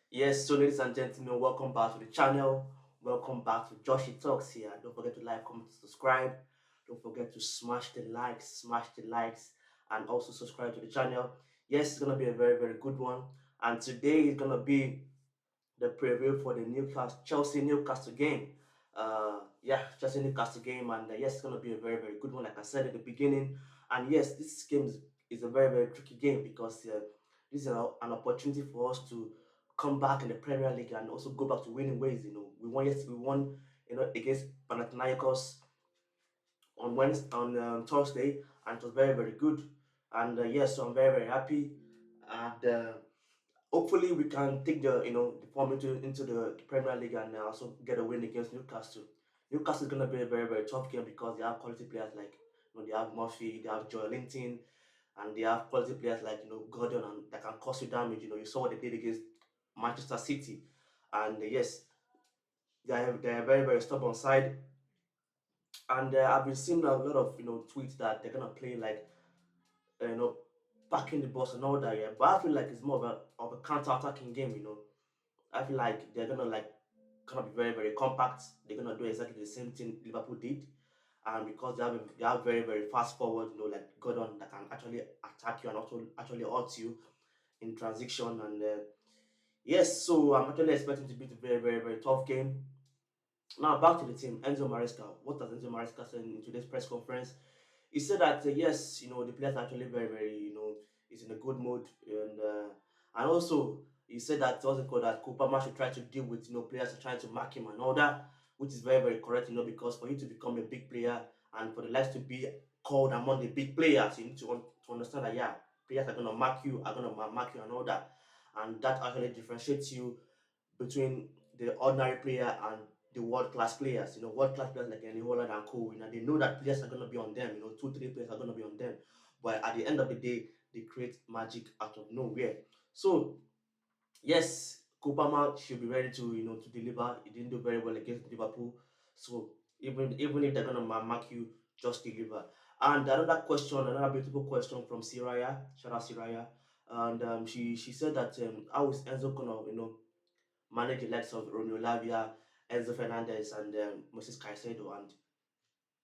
Yes, so ladies and gentlemen, welcome back to the channel. Welcome back to Joshy Talks here. Don't forget to like, comment, subscribe. Don't forget to smash the likes, and also subscribe to the channel. Yes, it's gonna be a very, very good one. And today is gonna be the preview for the Newcastle Chelsea Newcastle game. Yeah, Chelsea Newcastle game, and yes, it's gonna be a very, very good one. Like I said at the beginning, and yes, this game is a very, very tricky game because this is an opportunity for us to come back in the Premier League and also go back to winning ways. We won, against Panathinaikos on Wednesday, on Thursday, and it was very, very good. And yes, so I'm very, very happy, and hopefully we can take the form into the Premier League and also get a win against Newcastle. Newcastle is gonna be a very, very tough game because they have quality players like they have Murphy, they have Joel Linton, and they have quality players like Gordon and that can cause you damage. You saw what they did against Manchester City, and yes, they are a very, very stubborn side. And I've been seeing a lot of tweets that they're gonna play like you know packing the box and all that. Yeah, but I feel like it's more of a counter-attacking game. I feel like they're gonna be very, very compact. They're gonna do exactly the same thing Liverpool did, and because they have very, very fast forward, like Gordon that can actually attack you and also actually hurt you in transition. And yes, so I'm actually expecting to be a very, very, very tough game. Now back to the team, Enzo Maresca. What does Enzo Maresca say in today's press conference? He said that yes, the players are actually very, very, is in a good mood, and also he said that what's it called that Kupama should try to deal with players are trying to mark him and all that, which is very, very correct, because for you to become a big player and for the likes to be called among the big players, you need to understand that yeah, players are gonna mark you, mark you and all that, and that actually differentiates you between the ordinary player and the world class players. World class players like Erling Holland and Co. They know that players are gonna be on them. Two, three players are gonna be on them. But at the end of the day, they create magic out of nowhere. So yes, Kopama should be ready to deliver. He didn't do very well against Liverpool. So even if they're gonna mark you, just deliver. And another beautiful question from Siraya, shout out Siraya. And she said that how is Enzo gonna manage the likes of Romeo Lavia, Enzo Fernandez, and Moses Caicedo. And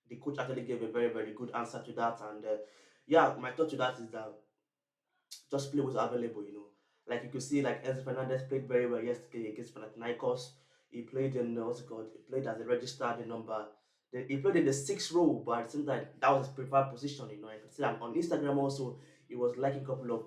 the coach actually gave a very, very good answer to that. And yeah, my thought to that is that just play what's available. Like you could see, like Enzo Fernandez played very well yesterday against Panathinaikos. He played in what's it called? He played as a registered number. He played in the sixth row, but at the same time, that was his preferred position. I could see that on Instagram also, he was liking a couple of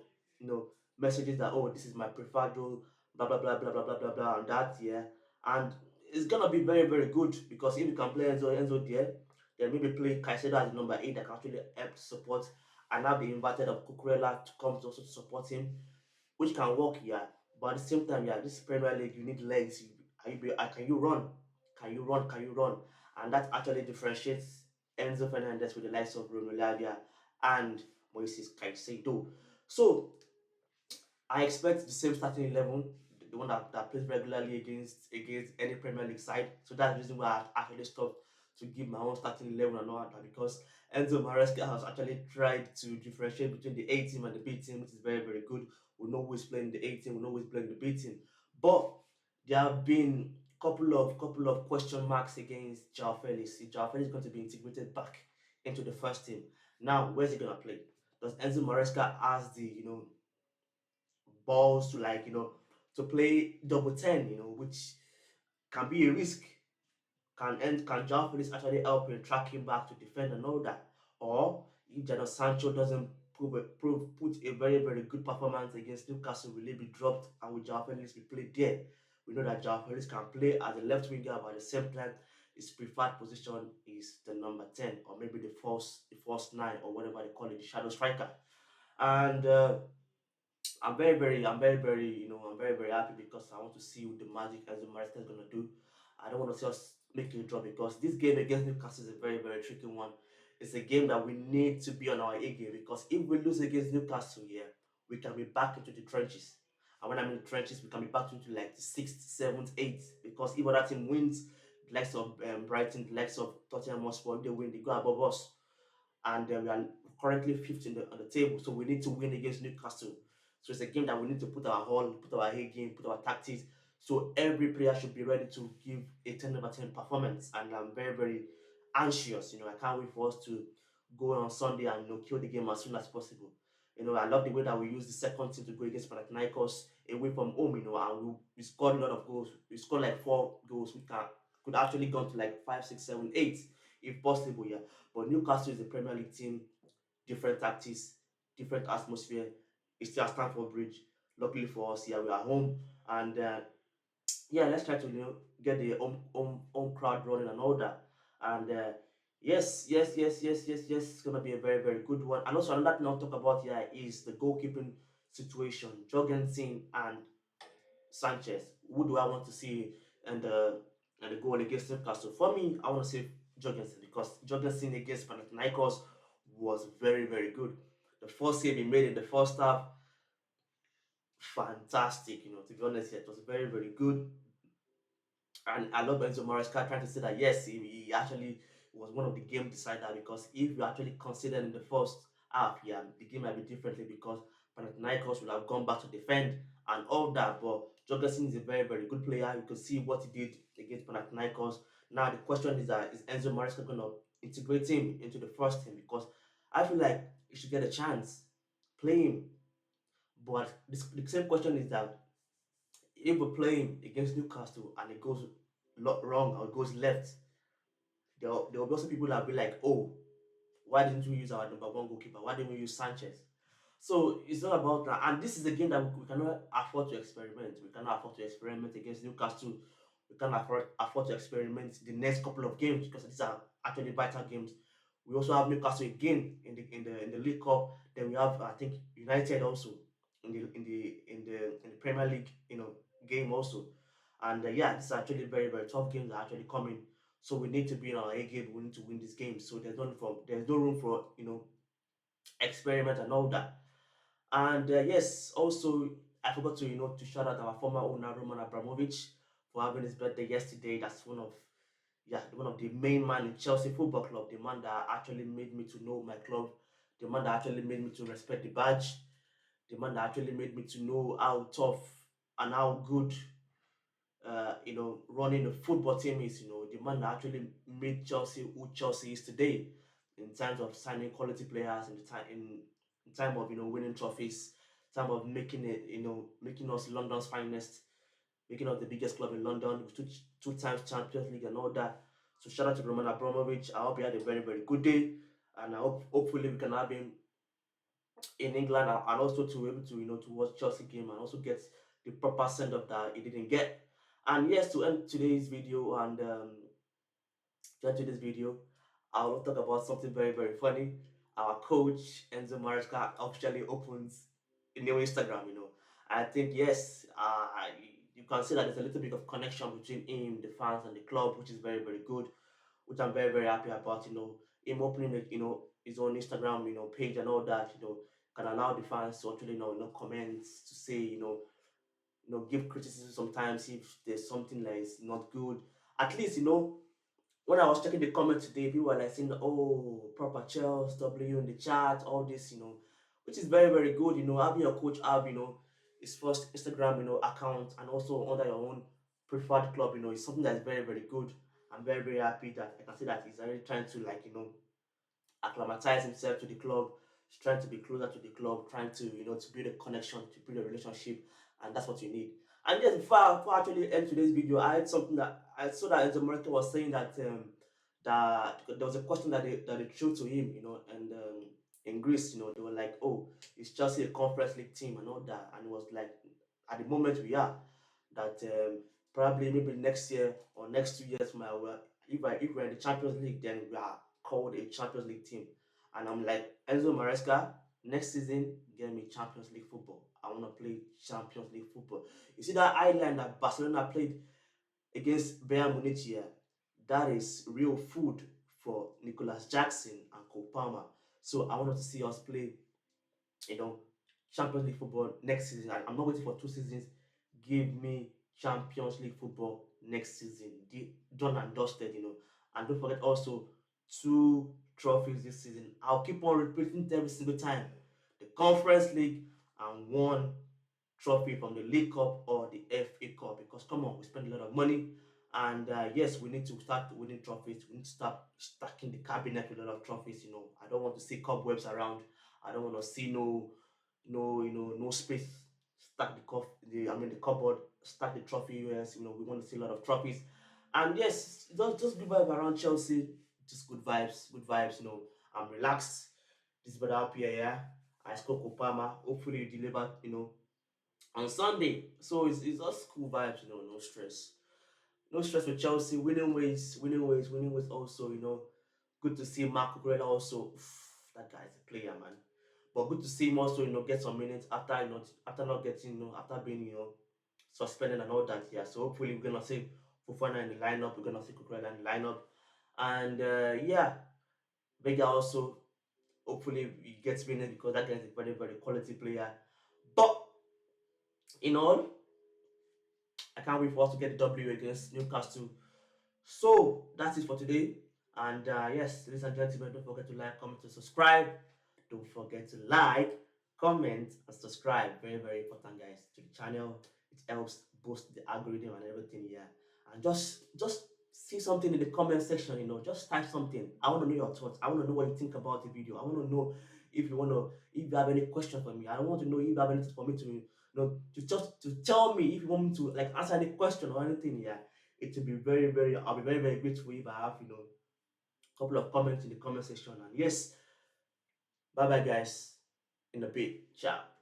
messages that this is my preferred role, blah blah blah blah blah blah blah blah, and that yeah, and it's gonna be very, very good because if you can play Enzo there, then maybe play Caicedo as number 8 that can actually help to support and now be invited of Cucurella to come to also to support him, which can work, yeah. But at the same time, yeah, this Premier League, you need legs. Can you run? Can you run? Can you run? And that actually differentiates Enzo Fernandez with the likes of Bruno Lavia and Moises Caicedo. So I expect the same starting 11, the one that plays regularly against any Premier League side. So that's the reason why I actually stopped to give my own starting 11 and all that because Enzo Maresca has actually tried to differentiate between the A team and the B team, which is very, very good. We know who is playing the A team, we know who is playing the B team. But there have been couple of question marks against João Felix. If João Felix is going to be integrated back into the first team. Now, where's he gonna play? Does Enzo Maresca has the balls to to play double 10, which can be a risk. Can Joao Felix actually help in tracking back to defend and all that? Or if Jadon Sancho doesn't put a very, very good performance against Newcastle, will he be dropped and will Joao Felix be played there? We know that Joao Felix can play as a left winger, but at the same time, his preferred position is the number 10 or maybe the first nine or whatever they call it, the shadow striker. And I'm very, very happy because I want to see what the magic Enzo Maresca is gonna do. I don't want to see us make a draw because this game against Newcastle is a very, very tricky one. It's a game that we need to be on our A game because if we lose against Newcastle here, we can be back into the trenches. And when I'm in the trenches, we can be back into like the sixth, seventh, eighth. Because if other team wins, the likes of Brighton, the likes of Tottenham Hotspur, if they win, they go above us and we are currently fifth on the table. So we need to win against Newcastle So it's a game that we need to put our all, put our A game, put our tactics. So every player should be ready to give a 10 over 10 performance. And I'm very, very anxious. I can't wait for us to go on Sunday and kill the game as soon as possible. I love the way that we use the second team to go against Panathinaikos away from home, and we scored a lot of goals. We scored like 4 goals. We could actually gone to like 5, 6, 7, 8 if possible, yeah. But Newcastle is a Premier League team, different tactics, different atmosphere. It's still at Stamford Bridge. Luckily for us, yeah, we are home. And yeah, let's try to get the home crowd running and all that. And yes, yes, yes, yes, yes, yes, it's gonna be a very very good one. And also another thing I'll talk about here is the goalkeeping situation. Jorgensen and Sanchez. Who do I want to see and the goal against Newcastle? For me, I want to say Jorgensen because Jorgensen against Panathinaikos was very very good. The first save he made in the first half, fantastic. To be honest, yeah, it was very very good. And I love Enzo Maresca trying to say that yes, he actually was one of the game decider because if you actually considered in the first half, yeah, the game might be differently because Panathinaikos would have gone back to defend and all that. But Jorgensen is a very, very good player. You can see what he did against Panathinaikos. Now the question is that is Enzo Maresca going to integrate him into the first team? Because I feel like he should get a chance, play him. But the same question is that if we're playing against Newcastle and it goes wrong or it goes left, there will be also people that will be like, oh, why didn't we use our number one goalkeeper? Why didn't we use Sanchez? So it's not about that. And this is a game that we cannot afford to experiment. We cannot afford to experiment against Newcastle. We cannot afford to experiment the next couple of games because these are actually vital games. We also have Newcastle again in the League Cup. Then we have I think United also in the Premier League game also. And yeah, this is actually very very tough games that are actually coming. So we need to be in our A game. We need to win this game. So there's no room for experiment and all that. And yes, also I forgot to to shout out our former owner Roman Abramovich for having his birthday yesterday. That's one of the main man in Chelsea Football Club, the man that actually made me to know my club, the man that actually made me to respect the badge, the man that actually made me to know how tough and how good running a football team is, the man that actually made Chelsea who Chelsea is today in terms of signing quality players in time of winning trophies, time of making it, making us London's finest, making us the biggest club in London, with two times Champions League and all that. So shout out to Roman Abramovich. I hope he had a very, very good day. And I hope hopefully we can have him in England and also to be able to to watch Chelsea game and also get the proper send off that he didn't get. And yes, to end today's video and to end today's video, I will talk about something very very funny. Our coach Enzo Maresca officially opens a new Instagram. I think yes, you can see that there's a little bit of connection between him, the fans, and the club, which is very very good, which I'm very, very happy about. Him opening his own Instagram, page and all that, can allow the fans to actually, comments to say, give criticism sometimes if there's something that is not good. At least, when I was checking the comments today, people were like saying, oh, proper Chelsea, W in the chat, all this, which is very, very good, having your coach have, his first Instagram, account and also under your own preferred club, is something that's very, very good. I'm very, very happy that I can see that he's already trying to acclimatize himself to the club. He's trying to be closer to the club, trying to to build a connection, to build a relationship, and that's what you need. And yes, before I actually end today's video, I had something that I saw that the American was saying that there was a question that they threw to him, and in Greece, they were like, oh, is Chelsea a conference league team and all that, and it was like, at the moment we are, that probably maybe next year or next 2 years from now, if we're in the Champions League, then we are called a Champions League team. And I'm like, Enzo Maresca, next season, get me Champions League football. I want to play Champions League football. You see that island that Barcelona played against Bayern Munich here? That is real food for Nicolas Jackson and Cole Palmer. So I want to see us play you know, Champions League football next season. I'm not waiting for 2 seasons. Give me Champions League football next season. Done and dusted. And don't forget also 2 trophies this season. I'll keep on repeating it every single time. The Conference League and won trophy from the League Cup or the FA Cup. Because come on, we spend a lot of money, and yes, we need to start winning trophies. We need to start stacking the cabinet with a lot of trophies. I don't want to see cobwebs around. I don't want to see no space. Stack the the cupboard. Stack the trophy. Yes, we want to see a lot of trophies, and yes, just good vibe around Chelsea. Just good vibes, good vibes. I'm relaxed. This brother up here, yeah. I scored Kopama. Hopefully, you deliver. On Sunday. So it's just cool vibes, no stress. No stress with Chelsea, winning ways, winning ways, winning ways also, Good to see Marco Cucurella also. Oof, that guy's a player, man. But good to see him also, get some minutes after after not getting, after being, suspended and all that. Yeah. So hopefully we're gonna see Fofana in the lineup, we're gonna see Cucurella in the lineup. And yeah, Vega also hopefully he gets minutes because that guy's a very, very quality player. But in all, I can't wait for us to get the W against Newcastle. So that's it for today. And yes, ladies and gentlemen, don't forget to like, comment, and subscribe. Don't forget to like, comment, and subscribe. Very, very important, guys, to the channel. It helps boost the algorithm and everything here. And just see something in the comment section. Just type something. I want to know your thoughts. I want to know what you think about the video. I want to know if you have any question for me. I want to know if you have anything for me to just to tell me if you want me to like answer any question or anything. Yeah, it will be very, very. I'll be very, very grateful if I have a couple of comments in the comment section. And yes, bye bye, guys. In a bit. Ciao.